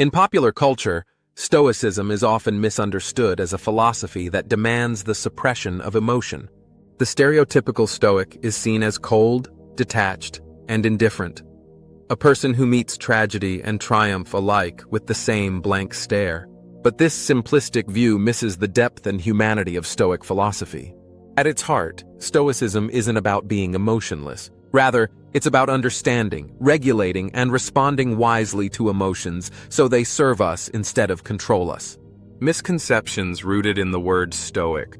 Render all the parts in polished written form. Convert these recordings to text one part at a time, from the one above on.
In popular culture, Stoicism is often misunderstood as a philosophy that demands the suppression of emotion. The stereotypical Stoic is seen as cold, detached, and indifferent, a person who meets tragedy and triumph alike with the same blank stare. But this simplistic view misses the depth and humanity of Stoic philosophy. At its heart, Stoicism isn't about being emotionless. Rather, it's about understanding, regulating, and responding wisely to emotions so they serve us instead of control us. Misconceptions rooted in the word Stoic.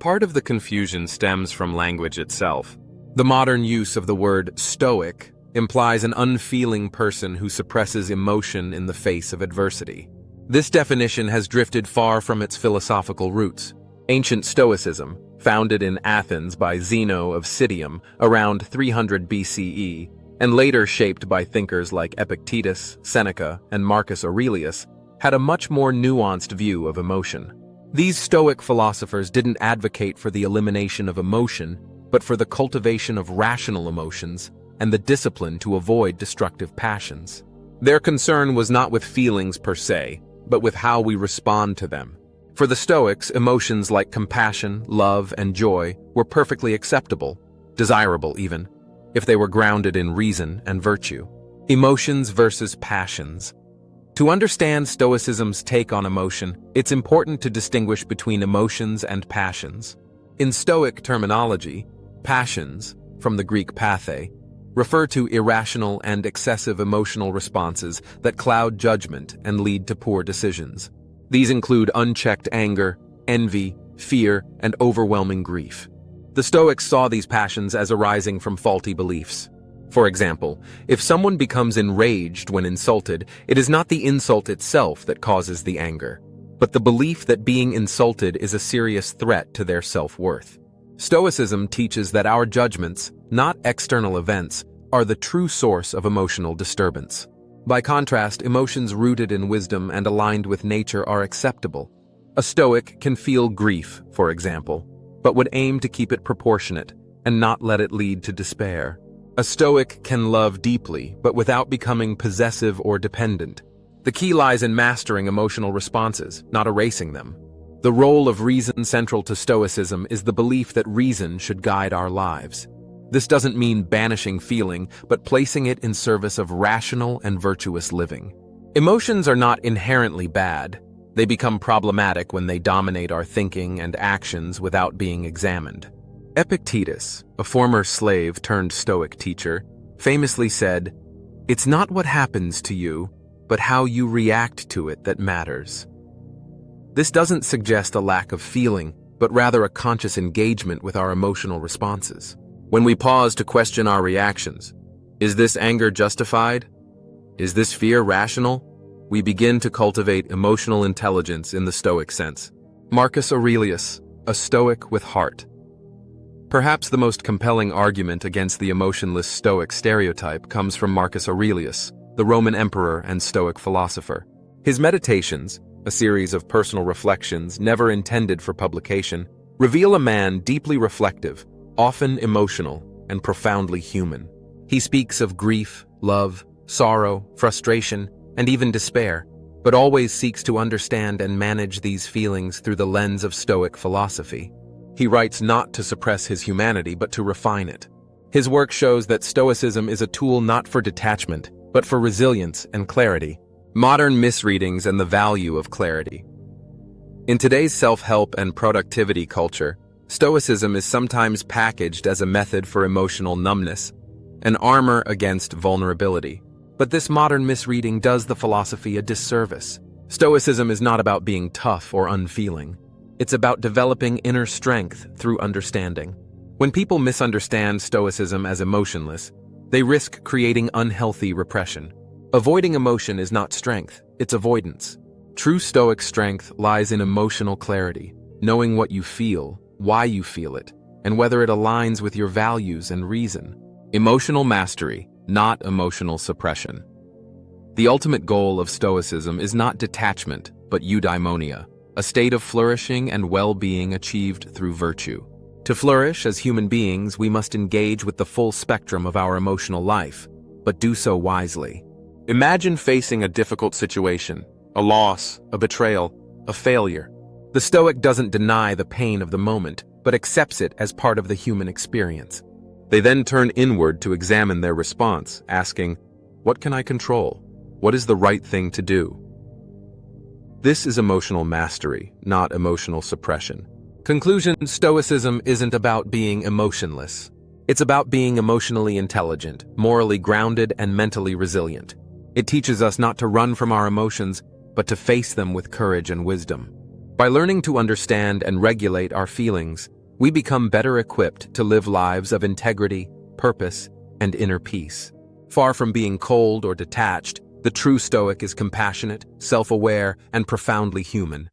Part of the confusion stems from language itself. The modern use of the word Stoic implies an unfeeling person who suppresses emotion in the face of adversity. This definition has drifted far from its philosophical roots. Ancient Stoicism, founded in Athens by Zeno of Citium around 300 BCE, and later shaped by thinkers like Epictetus, Seneca, and Marcus Aurelius, had a much more nuanced view of emotion. These Stoic philosophers didn't advocate for the elimination of emotion, but for the cultivation of rational emotions and the discipline to avoid destructive passions. Their concern was not with feelings per se, but with how we respond to them. For the Stoics, emotions like compassion, love, and joy were perfectly acceptable, desirable even, if they were grounded in reason and virtue. Emotions versus passions. To understand Stoicism's take on emotion, it's important to distinguish between emotions and passions. In Stoic terminology, passions, from the Greek pathe, refer to irrational and excessive emotional responses that cloud judgment and lead to poor decisions. These include unchecked anger, envy, fear, and overwhelming grief. The Stoics saw these passions as arising from faulty beliefs. For example, if someone becomes enraged when insulted, it is not the insult itself that causes the anger, but the belief that being insulted is a serious threat to their self-worth. Stoicism teaches that our judgments, not external events, are the true source of emotional disturbance. By contrast, emotions rooted in wisdom and aligned with nature are acceptable. A Stoic can feel grief, for example, but would aim to keep it proportionate and not let it lead to despair. A Stoic can love deeply, but without becoming possessive or dependent. The key lies in mastering emotional responses, not erasing them. The role of reason central to Stoicism is the belief that reason should guide our lives. This doesn't mean banishing feeling, but placing it in service of rational and virtuous living. Emotions are not inherently bad. They become problematic when they dominate our thinking and actions without being examined. Epictetus, a former slave turned Stoic teacher, famously said, "It's not what happens to you, but how you react to it that matters." This doesn't suggest a lack of feeling, but rather a conscious engagement with our emotional responses. When we pause to question our reactions, is this anger justified? Is this fear rational? We begin to cultivate emotional intelligence in the Stoic sense. Marcus Aurelius, a Stoic with heart. Perhaps the most compelling argument against the emotionless Stoic stereotype comes from Marcus Aurelius, the Roman emperor and Stoic philosopher. His Meditations, a series of personal reflections never intended for publication, reveal a man deeply reflective, often emotional, and profoundly human. He speaks of grief, love, sorrow, frustration, and even despair, but always seeks to understand and manage these feelings through the lens of Stoic philosophy. He writes not to suppress his humanity, but to refine it. His work shows that Stoicism is a tool not for detachment, but for resilience and clarity. Modern misreadings and the value of clarity. In today's self-help and productivity culture, Stoicism is sometimes packaged as a method for emotional numbness, an armor against vulnerability. But this modern misreading does the philosophy a disservice. Stoicism is not about being tough or unfeeling. It's about developing inner strength through understanding. When people misunderstand Stoicism as emotionless, they risk creating unhealthy repression. Avoiding emotion is not strength, it's avoidance. True Stoic strength lies in emotional clarity, knowing what you feel, why you feel it, and whether it aligns with your values and reason. Emotional mastery, not emotional suppression. The ultimate goal of Stoicism is not detachment, but eudaimonia, a state of flourishing and well-being achieved through virtue. To flourish as human beings, we must engage with the full spectrum of our emotional life, but do so wisely. Imagine facing a difficult situation, a loss, a betrayal, a failure. The Stoic doesn't deny the pain of the moment, but accepts it as part of the human experience. They then turn inward to examine their response, asking, "What can I control? What is the right thing to do?" This is emotional mastery, not emotional suppression. Conclusion: Stoicism isn't about being emotionless. It's about being emotionally intelligent, morally grounded, and mentally resilient. It teaches us not to run from our emotions, but to face them with courage and wisdom. By learning to understand and regulate our feelings, we become better equipped to live lives of integrity, purpose, and inner peace. Far from being cold or detached, the true Stoic is compassionate, self-aware, and profoundly human.